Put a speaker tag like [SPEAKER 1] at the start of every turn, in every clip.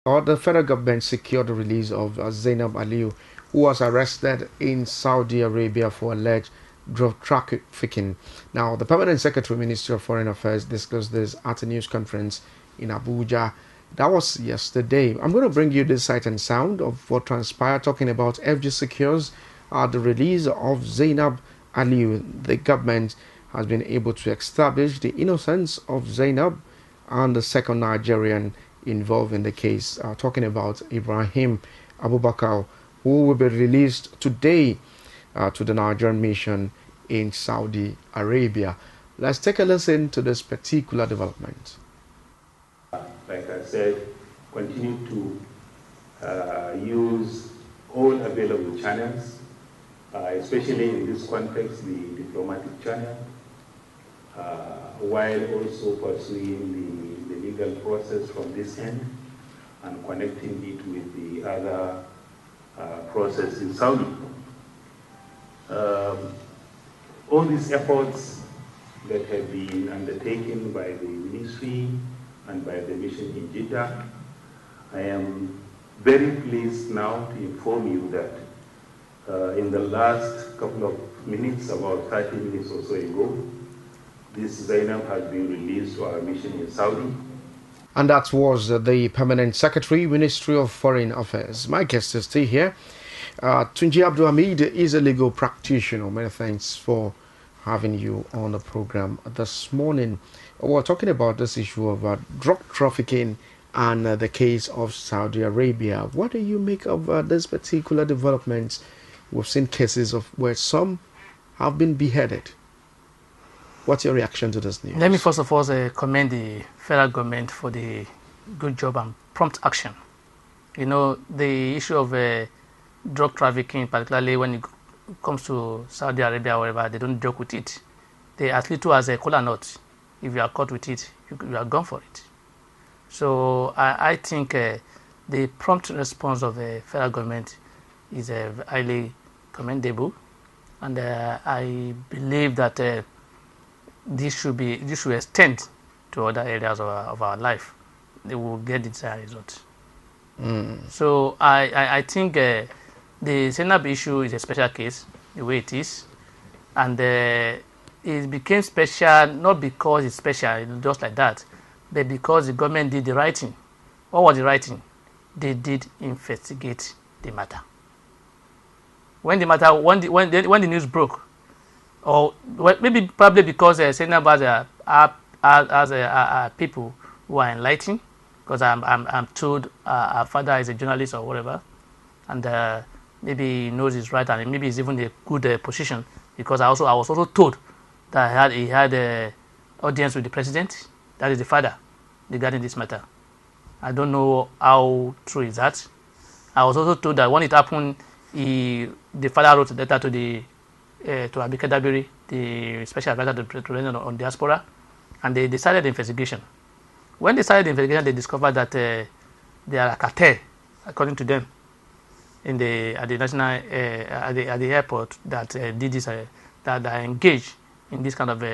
[SPEAKER 1] The federal government secured the release of Zainab Aliyu, who was arrested in Saudi Arabia for alleged drug trafficking. Now, the Permanent Secretary, Ministry of Foreign Affairs, disclosed this at a news conference in Abuja. That was yesterday. I'm going to bring you the sight and sound of what transpired, talking about FG secures the release of Zainab Aliyu. The government has been able to establish the innocence of Zainab and the second Nigerian involved in the case, talking about Ibrahim Abubakar, who will be released today to the Nigerian mission in Saudi Arabia. Let's take a listen to this particular development.
[SPEAKER 2] Like I said, continue to use all available channels, especially in this context, the diplomatic channel, while also pursuing the legal process from this end and connecting it with the other process in Saudi. All these efforts that have been undertaken by the ministry and by the mission in Jeddah, I am very pleased now to inform you that in the last couple of minutes, about 30 minutes or so ago, this Zainab has been released to our mission in Saudi.
[SPEAKER 1] And that was the Permanent Secretary, Ministry of Foreign Affairs. My guest is still here. Tunji Abdulhamid is a legal practitioner. Many thanks for having you on the program this morning. We're talking about this issue of drug trafficking and the case of Saudi Arabia. What do you make of this particular developments? We've seen cases of where some have been beheaded. What's your reaction to this news?
[SPEAKER 3] Let me first of all commend the federal government for the good job and prompt action. You know, the issue of drug trafficking, particularly when it comes to Saudi Arabia or wherever, they don't joke with it. They as little as a cola nut. If you are caught with it, you are gone for it. So I think the prompt response of the federal government is highly commendable, and I believe that this should extend to other areas of our life. They will get the desired result. So I think the Zainab issue is a special case, the way it is, and it became special not because it's special, just like that, but because the government did the right thing. What was the right thing? They did investigate the matter. When the news broke, or maybe probably because Zainab has people who are enlightened, because I'm told our father is a journalist or whatever, and maybe he knows his right, and maybe he's even a good position, because I was also told that he had an audience with the president, that is the father, regarding this matter. I don't know how true is that. I was also told that when it happened, the father wrote a letter to Abike Dabiri, the special advisor to the president on diaspora, and they started the investigation. When they started the investigation, they discovered that there are a cartel, according to them, at the national at the airport that did this, that are engaged in this kind of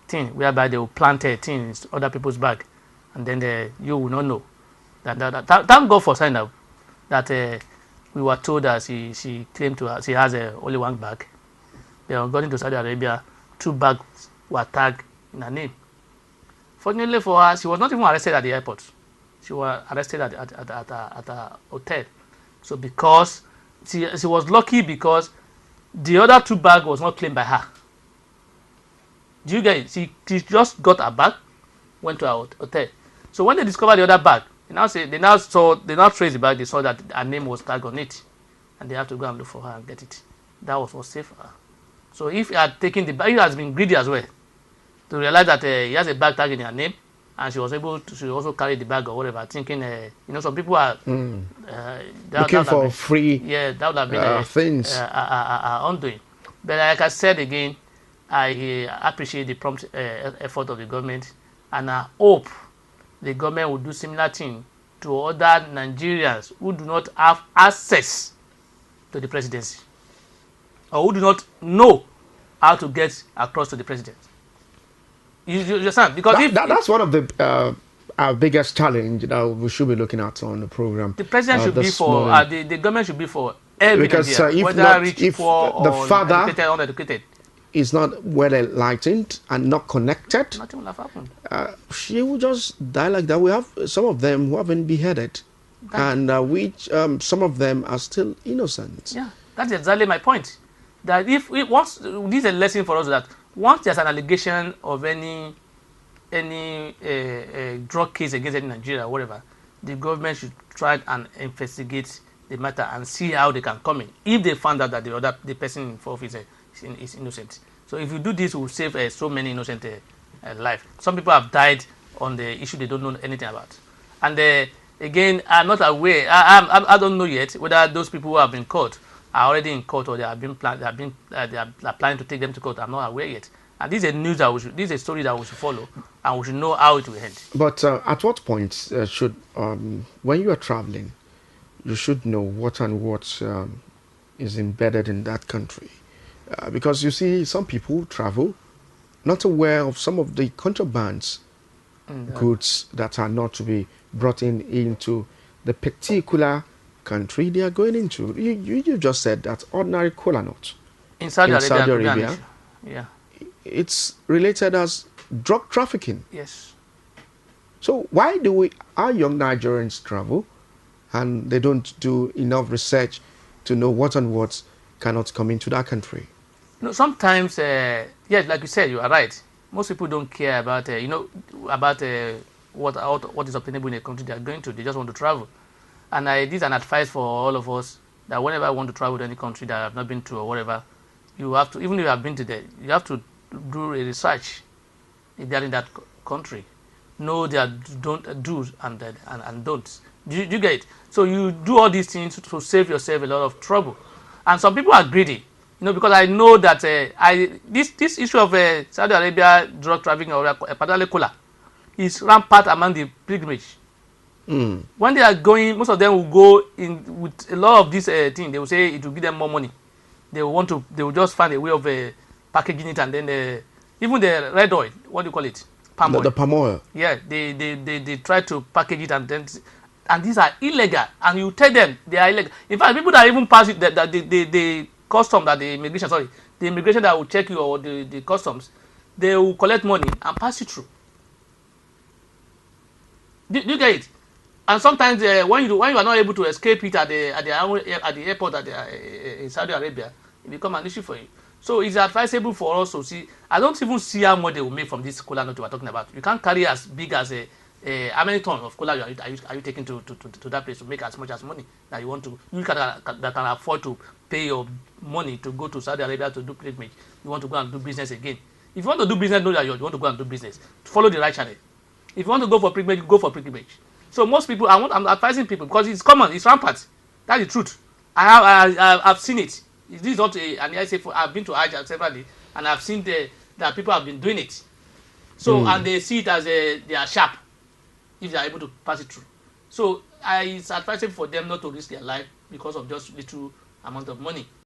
[SPEAKER 3] thing, whereby they will plant things in other people's bag, and then you will not know. Thank God for Zainab that we were told that she claimed she has only one bag. They were going to Saudi Arabia, 2 bags were tagged in her name. Fortunately for her, she was not even arrested at the airport. She was arrested at a hotel. So because she was lucky, because the other 2 bags was not claimed by her. Do you get it? She just got a bag, went to a hotel. So when they discovered the other bag, they now traced the bag. They saw that her name was tagged on it, and they have to go and look for her and get it. That was what saved her. So if he had taken the bag, he has been greedy as well to realize that he has a bag tag in her name, and she was able to also carry the bag or whatever, thinking some people are
[SPEAKER 1] looking for free.
[SPEAKER 3] Yeah, that would have been
[SPEAKER 1] things
[SPEAKER 3] undoing. But like I said again, I appreciate the prompt effort of the government, and I hope the government will do similar thing to other Nigerians who do not have access to the presidency, or who do not know how to get across to the president. You understand? Because
[SPEAKER 1] that's one of the our biggest challenge that we should be looking at on the program.
[SPEAKER 3] The president should be for, the government should be for every
[SPEAKER 1] because
[SPEAKER 3] Nigeria,
[SPEAKER 1] if
[SPEAKER 3] whether
[SPEAKER 1] not,
[SPEAKER 3] rich,
[SPEAKER 1] if
[SPEAKER 3] poor,
[SPEAKER 1] the
[SPEAKER 3] or
[SPEAKER 1] father
[SPEAKER 3] educated, or uneducated,
[SPEAKER 1] is not well enlightened and not connected,
[SPEAKER 3] nothing will have happened.
[SPEAKER 1] She will just die like that. We have some of them who have been beheaded, and some of them are still innocent.
[SPEAKER 3] Yeah, that's exactly my point. That if once, this is a lesson for us, that once there's an allegation of any drug case against any Nigeria or whatever, the government should try and investigate the matter and see how they can come in. If they found out that the person involved is innocent. So if you do this, we will save so many innocent lives. Some people have died on the issue they don't know anything about. And again, I'm not aware. I don't know yet whether those people who have been caught are already in court or they are planning to take them to court. I'm not aware yet. And this is a news that this is a story that we should follow, and we should know how it will end.
[SPEAKER 1] But at what point should, when you are traveling, you should know what and what is embedded in that country? Because you see, some people travel not aware of some of the contrabands goods that are not to be brought into the particular country they are going into. You just said that ordinary kola nut
[SPEAKER 3] in Saudi
[SPEAKER 1] Arabia,
[SPEAKER 3] yeah,
[SPEAKER 1] it's related as drug trafficking.
[SPEAKER 3] Yes.
[SPEAKER 1] So why do our young Nigerians travel and they don't do enough research to know what and what cannot come into that country?
[SPEAKER 3] No, sometimes, yes, like you said, you are right. Most people don't care about, what is obtainable in a country they are going to. They just want to travel. And this is an advice for all of us, that whenever I want to travel to any country that I have not been to or whatever, you have to, even if you have been to there, you have to do a research regarding that country. Know their do's and don'ts. Do you get it? So you do all these things to save yourself a lot of trouble. And some people are greedy. Because I know that this issue of Saudi Arabia drug trafficking, or particularly cola, is rampant among the pilgrimage. When they are going, most of them will go in with a lot of this thing. They will say it will give them more money. They will just find a way of packaging it, and then even the red oil, what do you call it? Palm oil.
[SPEAKER 1] The palm oil.
[SPEAKER 3] Yeah, they try to package it, and these are illegal. And you tell them they are illegal. In fact, people that even pass it, that the custom, that the immigration that will check you, or the customs, they will collect money and pass you through. Do you get it? And sometimes when you are not able to escape it at the airport in Saudi Arabia, it becomes an issue for you. So it's advisable for us to see. I don't even see how much they will make from this cola nut we are talking about. You can't carry as big as how many tons of cola are you taking to that place to make as much as money that you want to? You that can afford to pay your money to go to Saudi Arabia to do pilgrimage. You want to go and do business again. If you want to do business, know that you want to go and do business. Follow the right channel. If you want to go for pilgrimage, go for pilgrimage. So most people, I'm advising people, because it's common, it's rampant. That's the truth. I've seen it. This is not an essay. I've been to Hajj several, and I've seen that people have been doing it. So and they see it as they are sharp if they are able to pass it through. So it's advisable for them not to risk their life because of just little amount of money.